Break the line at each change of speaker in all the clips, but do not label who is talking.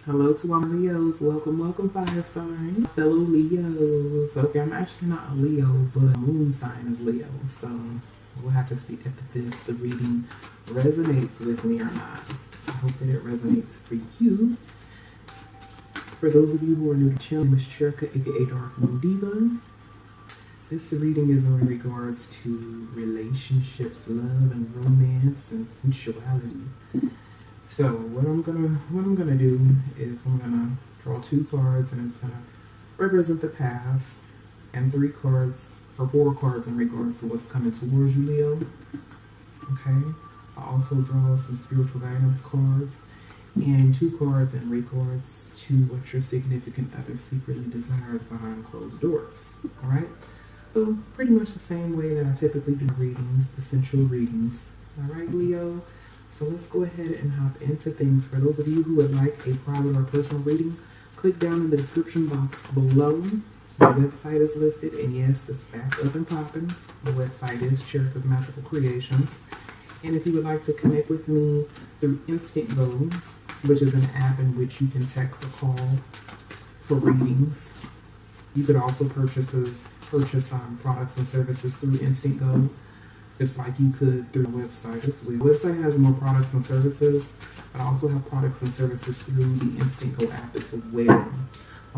Hello to all my Leos. Welcome, fire sign. Fellow Leos. Okay, I'm actually not a Leo, but my moon sign is Leo. So we'll have to see if the reading resonates with me or not. So I hope that it resonates for you. For those of you who are new to the channel, my name is Cherka, aka Dark Moon Diva. This reading is in regards to relationships, love, and romance, and sensuality. So what I'm gonna do is I'm gonna draw 2 cards, and it's gonna represent the past, and 4 cards in regards to what's coming towards you, Leo. Okay. I also draw some spiritual guidance cards and 2 cards in regards to what your significant other secretly desires behind closed doors. All right. So pretty much the same way that I typically do readings, the sensual readings. All right, Leo. So let's go ahead and hop into things. For those of you who would like a private or personal reading, click down in the description box below. My website is listed, and yes, it's back up and popping. The website is Cherka's Magical Creations. And if you would like to connect with me through Instant Go, which is an app in which you can text or call for readings, you could also purchase products and services through Instant Go, just like you could through the website as well. The website has more products and services, but I also have products and services through the Instant Go app as well.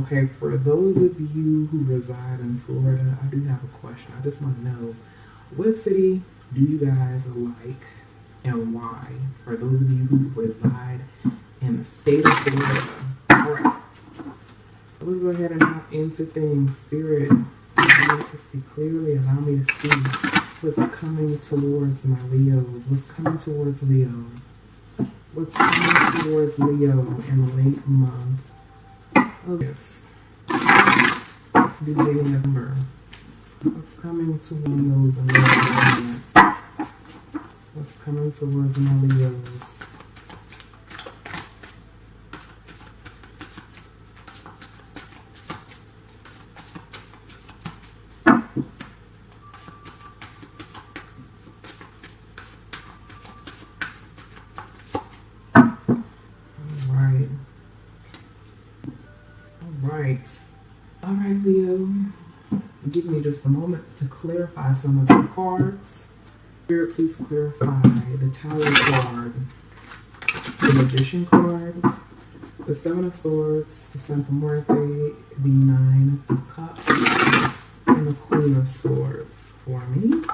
Okay, for those of you who reside in Florida, I do have a question. I just want to know, what city do you guys like and why? For those of you who reside in the state of Florida. All right, let's go ahead and hop into things. Spirit, I need to see clearly. Allow me to see what's coming towards my Leos. What's coming towards Leo? What's coming towards Leo in the late month of August, beginning of November? What's coming to Leos in the months? What's coming towards my Leos? All right, Leo. Give me just a moment to clarify some of the cards. Spirit, please clarify the Tower card, the Magician card, the 7 of Swords, the Santa Muerte, the 9 of Cups, and the Queen of Swords for me.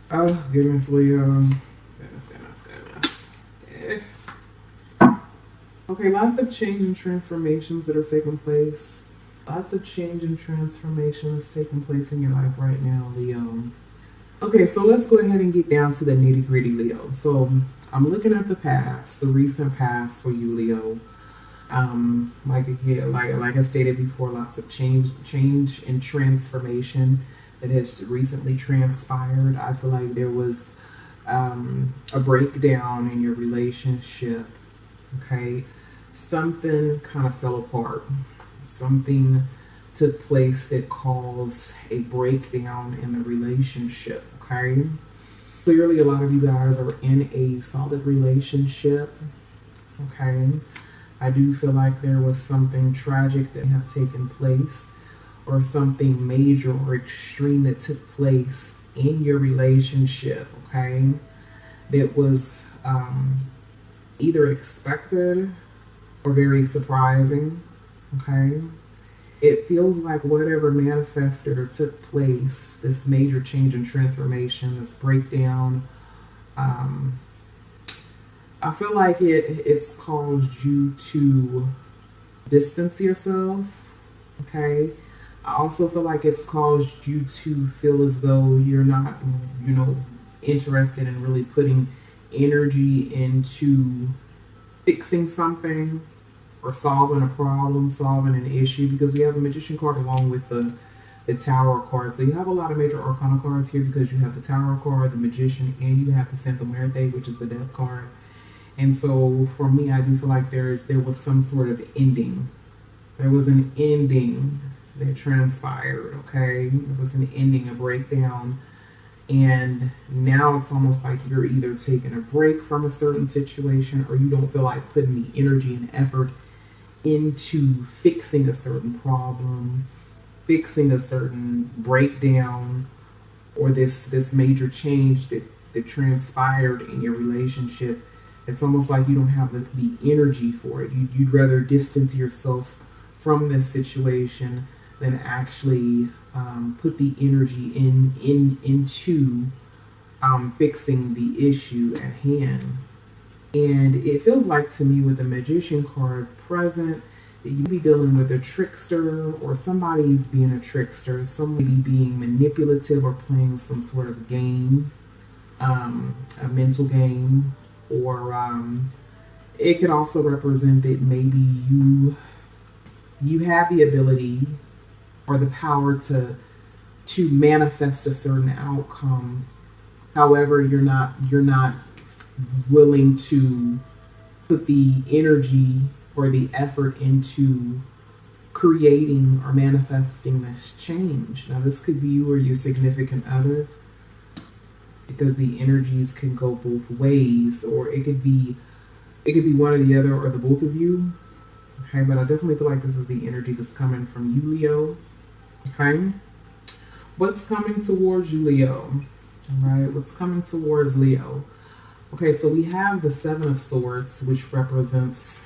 Oh, goodness, Leo. Goodness. Yeah. Okay, lots of change and transformations that are taking place. Lots of change and transformation that's taking place in your life right now, Leo. Okay, so let's go ahead and get down to the nitty-gritty, Leo. So I'm looking at the past, the recent past for you, Leo. Like I stated before, lots of change and transformation that has recently transpired. I feel like there was a breakdown in your relationship. Okay, something kind of fell apart. Something took place that caused a breakdown in the relationship. Okay, clearly a lot of you guys are in a solid relationship. Okay, I do feel like there was something tragic that have taken place, or something major or extreme that took place in your relationship, okay? That was either expected or very surprising, okay? It feels like whatever manifested or took place, this major change and transformation, this breakdown, I feel like it's caused you to distance yourself, okay? I also feel like it's caused you to feel as though you're not, interested in really putting energy into fixing something or solving a problem, solving an issue, because we have a Magician card along with the Tower card. So you have a lot of major arcana cards here because you have the Tower card, the Magician, and you have the Santa Muerte, which is the Death card. And so for me, I do feel like there was some sort of ending There was an ending that transpired, okay? It was an ending, a breakdown. And now it's almost like you're either taking a break from a certain situation, or you don't feel like putting the energy and effort into fixing a certain problem, fixing a certain breakdown, or this major change that transpired in your relationship. It's almost like you don't have the energy for it. You'd rather distance yourself from this situation than actually put the energy into fixing the issue at hand. And it feels like to me, with the Magician card present, that you be dealing with a trickster, or somebody's being a trickster, somebody being manipulative or playing some sort of game, a mental game, or it could also represent that maybe you have the ability or the power to manifest a certain outcome. However, you're not willing to put the energy or the effort into creating or manifesting this change. Now, this could be you or your significant other, because the energies can go both ways, or it could be one or the other, or the both of you. Okay, but I definitely feel like this is the energy that's coming from you, Leo. Okay, what's coming towards you, Leo? All right, what's coming towards Leo? Okay, so we have the Seven of Swords, which represents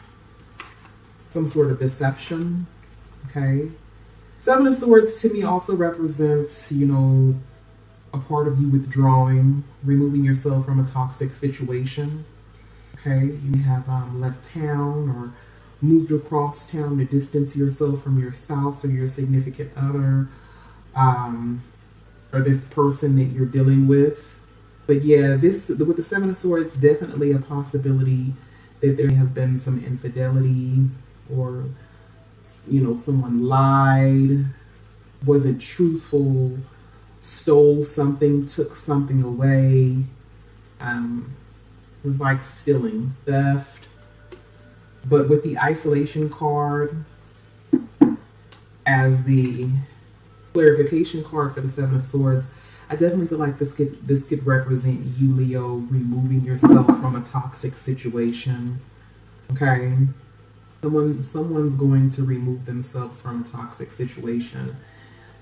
some sort of deception. Okay, Seven of Swords to me also represents, a part of you withdrawing, removing yourself from a toxic situation. Okay, you have left town or moved across town to distance yourself from your spouse or your significant other, or this person that you're dealing with. But yeah, with the Seven of Swords, definitely a possibility that there have been some infidelity, or someone lied, wasn't truthful, stole something, took something away. It was like stealing, theft. But with the Isolation card as the clarification card for the Seven of Swords, I definitely feel like this could represent you, Leo, removing yourself from a toxic situation. Okay, someone's going to remove themselves from a toxic situation.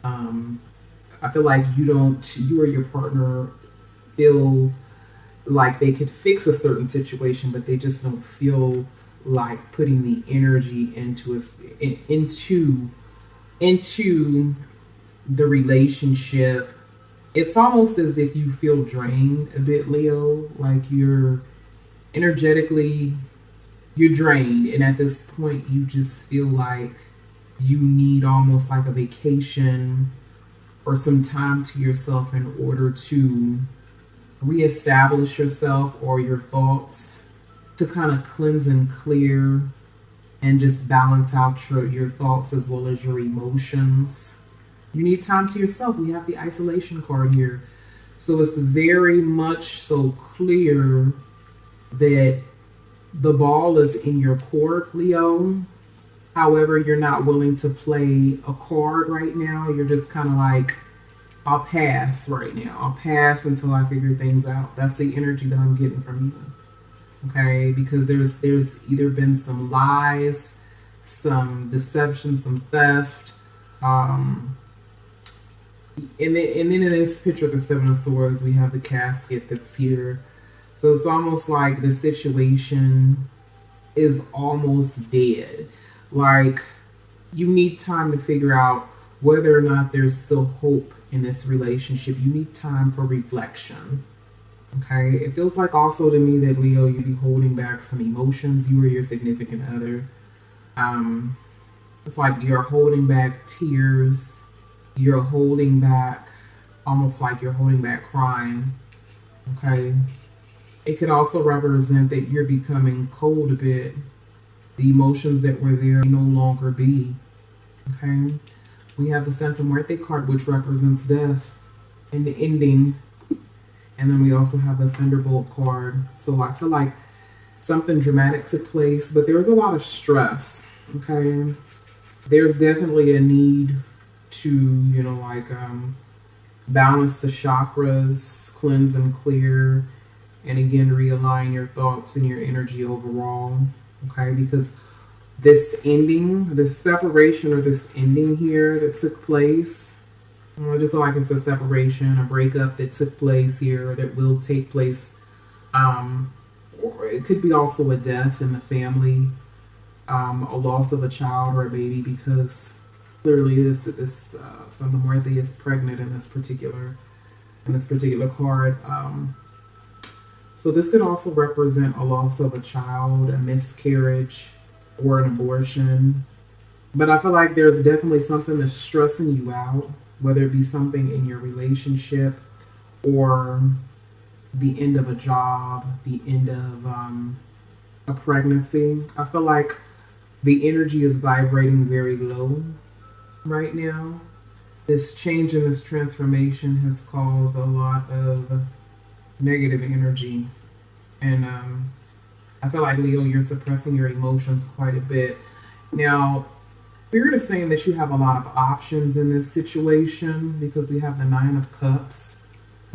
I feel like you or your partner feel like they could fix a certain situation, but they just don't feel like putting the energy into the relationship. It's almost as if you feel drained a bit, Leo, like you're energetically, you're drained. And at this point, you just feel like you need almost like a vacation or some time to yourself in order to reestablish yourself or your thoughts, to kind of cleanse and clear and just balance out your thoughts as well as your emotions. You need time to yourself. We have the Isolation card here. So it's very much so clear that the ball is in your court, Leo. However, you're not willing to play a card right now. You're just kind of like, I'll pass right now. I'll pass until I figure things out. That's the energy that I'm getting from you. Okay, because there's either been some lies, some deception, some theft. And then in this picture of the Seven of Swords, we have the casket that's here. So it's almost like the situation is almost dead. Like, you need time to figure out whether or not there's still hope in this relationship. You need time for reflection. Okay, it feels like also to me that, Leo, you'd be holding back some emotions, you or your significant other. It's like you're holding back tears. You're holding back, almost like you're holding back crying. Okay, it could also represent that you're becoming cold a bit. The emotions that were there may no longer be. Okay, we have the Santa Muerte card, which represents death and the ending. And then we also have the Thunderbolt card. So I feel like something dramatic took place, but there was a lot of stress. Okay, there's definitely a need to, balance the chakras, cleanse and clear, and again, realign your thoughts and your energy overall. Okay, because this ending, this separation or this ending here that took place, I do feel like it's a separation, a breakup that took place here, that will take place. Or it could be also a death in the family, a loss of a child or a baby, because clearly this Santa Muerte is pregnant in this particular card. So this could also represent a loss of a child, a miscarriage, or an abortion. But I feel like there's definitely something that's stressing you out, whether it be something in your relationship or the end of a job, the end of a pregnancy. I feel like the energy is vibrating very low right now. This change and this transformation has caused a lot of negative energy. And I feel like, Leo, you're suppressing your emotions quite a bit. Now, Spirit is saying that you have a lot of options in this situation because we have the Nine of Cups.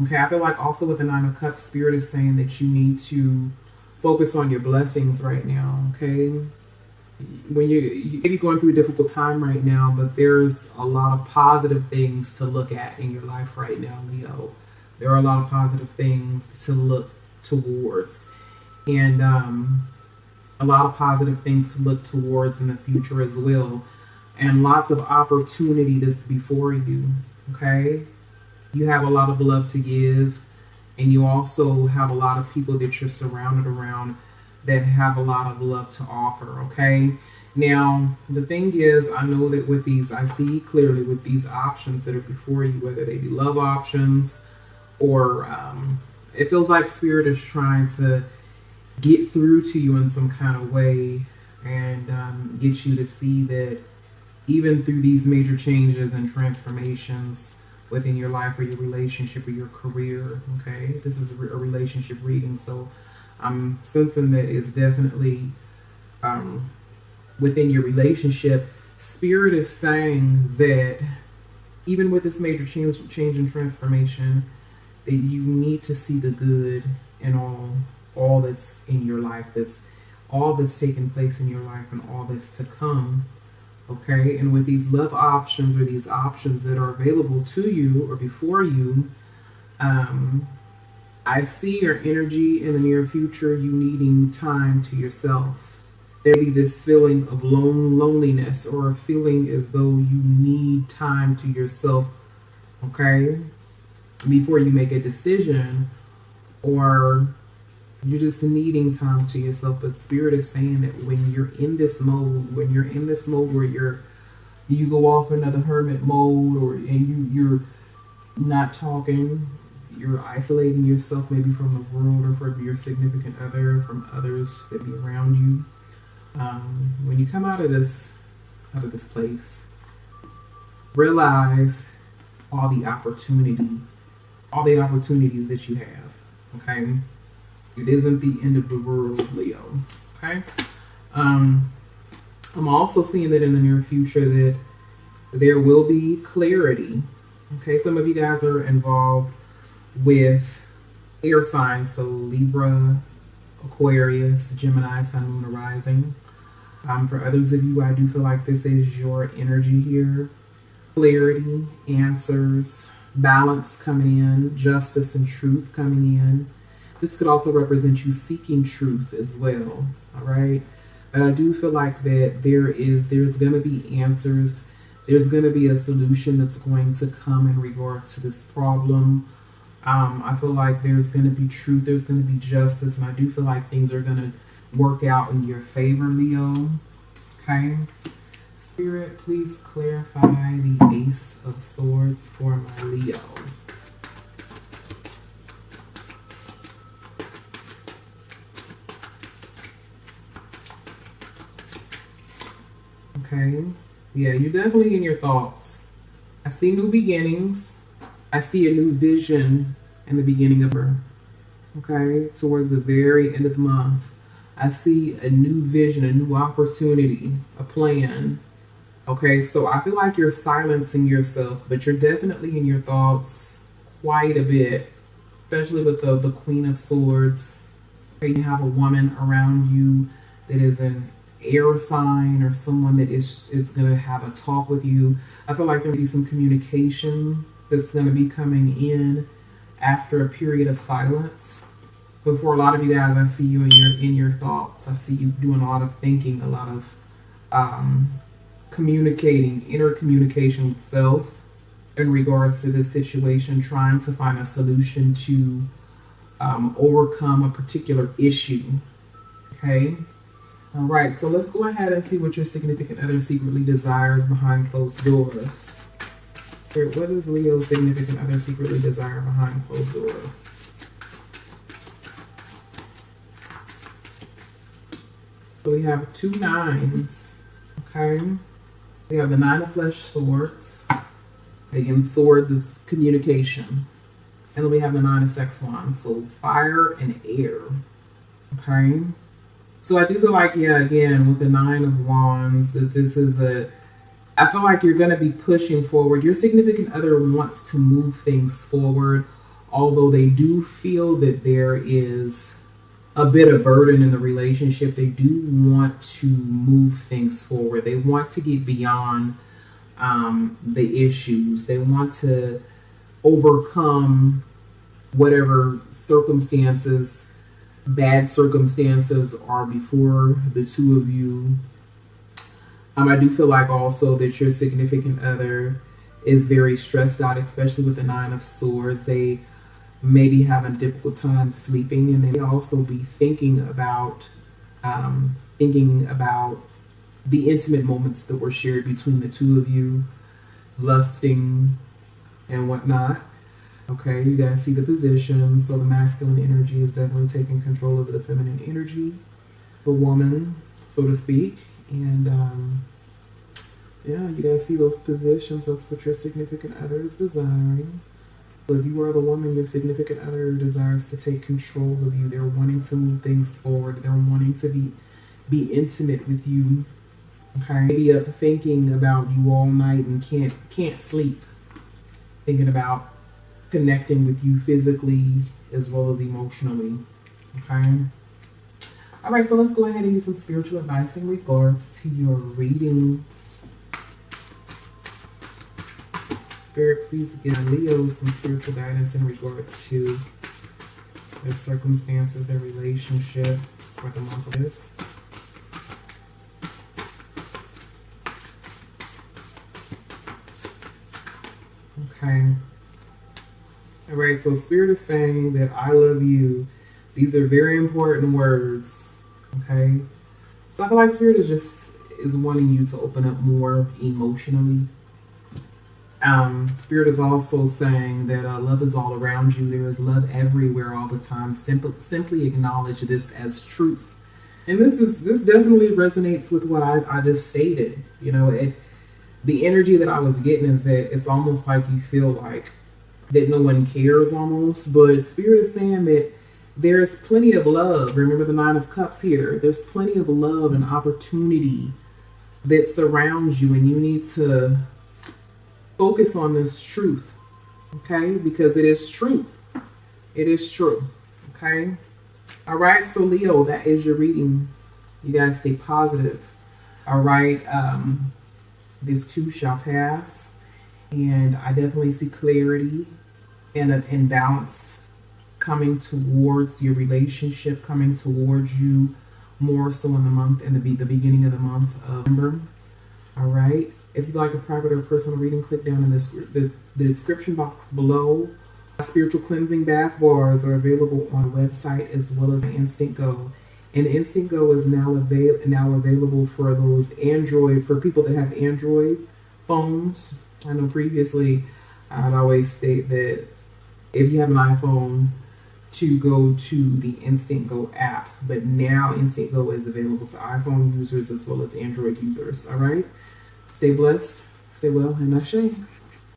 Okay, I feel like also with the Nine of Cups, Spirit is saying that you need to focus on your blessings right now, okay? When you may be going through a difficult time right now, but there's a lot of positive things to look at in your life right now, Leo. There are a lot of positive things to look towards. And a lot of positive things to look towards in the future as well. And lots of opportunity that's before you, okay? You have a lot of love to give, and you also have a lot of people that you're surrounded around that have a lot of love to offer, okay? Now, the thing is, I know that with these, I see clearly with these options that are before you, whether they be love options or it feels like Spirit is trying to get through to you in some kind of way and get you to see that even through these major changes and transformations within your life or your relationship or your career, okay? This is a relationship reading, so I'm sensing that it's definitely within your relationship. Spirit is saying that even with this major change and transformation, that you need to see the good in all that's in your life, that's all that's taking place in your life and all that's to come. Okay, and with these love options or these options that are available to you or before you, I see your energy in the near future, you needing time to yourself. There be this feeling of loneliness or a feeling as though you need time to yourself, okay, before you make a decision, or you're just needing time to yourself. But Spirit is saying that when you're in this mode, where you go off another hermit mode, and you're not talking, you're isolating yourself maybe from the world or from your significant other, from others that be around you. When you come out of this place, realize all the opportunities that you have. Okay. It isn't the end of the world, Leo. Okay? I'm also seeing that in the near future that there will be clarity. Okay? Some of you guys are involved with air signs, so Libra, Aquarius, Gemini, Sun, Moon, Rising. For others of you, I do feel like this is your energy here. Clarity, answers, balance coming in, justice and truth coming in. This could also represent you seeking truth as well, all right? But I do feel like that there's going to be answers. There's going to be a solution that's going to come in regards to this problem. I feel like there's going to be truth. There's going to be justice. And I do feel like things are going to work out in your favor, Leo, okay? Spirit, please clarify the Ace of Swords for my Leo. Okay, yeah, you're definitely in your thoughts. I see new beginnings. I see a new vision in the beginning of her. Okay, towards the very end of the month. I see a new vision, a new opportunity, a plan. Okay, so I feel like you're silencing yourself, but you're definitely in your thoughts quite a bit, especially with the Queen of Swords. You have a woman around you that is an air sign or someone that is going to have a talk with you. I feel like there may be some communication that's going to be coming in after a period of silence. But for a lot of you guys, I see you in your thoughts. I see you doing a lot of thinking, a lot of communicating, inner communication with self in regards to this situation, trying to find a solution to overcome a particular issue. Okay. All right. So let's go ahead and see what your significant other secretly desires behind closed doors. What does Leo's significant other secretly desire behind closed doors? So we have 2 9s. Okay. We have the 9 of flesh swords. Again, swords is communication. And then we have the 9 of sex wands. So fire and air. Okay. So I do feel like, yeah, again, with the 9 of wands, that this is I feel like you're going to be pushing forward. Your significant other wants to move things forward, although they do feel that there is a bit of burden in the relationship. They do want to move things forward. They want to get beyond the issues. They want to overcome whatever circumstances, bad circumstances are before the two of you. I do feel like also that your significant other is very stressed out, especially with the 9 of swords. They may be having a difficult time sleeping, and they may also be thinking about the intimate moments that were shared between the two of you, lusting and whatnot. Okay, you guys see the position. So the masculine energy is definitely taking control over the feminine energy, the woman, so to speak. And yeah, you guys see those positions. That's what your significant other is desiring. So if you are the woman, your significant other desires to take control of you. They're wanting to move things forward. They're wanting to be intimate with you. Okay, maybe up thinking about you all night and can't sleep, thinking about connecting with you physically as well as emotionally. Okay. All right, so let's go ahead and get some spiritual advice in regards to your reading. Spirit, please give Leo some spiritual guidance in regards to their circumstances, their relationship for the month of this. Okay. All right, so Spirit is saying that I love you. These are very important words. Okay. So I feel like Spirit is wanting you to open up more emotionally. Spirit is also saying that love is all around you. There is love everywhere all the time. Simply acknowledge this as truth. And this definitely resonates with what I just stated. You know, the energy that I was getting is that it's almost like you feel like that no one cares almost. But Spirit is saying that there's plenty of love. Remember the 9 of Cups here. There's plenty of love and opportunity that surrounds you, and you need to focus on this truth, okay? Because it is true. It is true, okay? All right, so Leo, that is your reading. You guys stay positive, all right? This too shall pass, and I definitely see clarity and balance coming towards your relationship, coming towards you more so in the beginning of the month of November, all right? If you'd like a private or personal reading, click down in the description box below. Spiritual cleansing bath bars are available on the website as well as Instant Go. And Instant Go is now available for for people that have Android phones. I know previously I'd always state that if you have an iPhone, to go to the Instant Go app. But now Instant Go is available to iPhone users as well as Android users. All right? Stay blessed, stay well, and Ashe.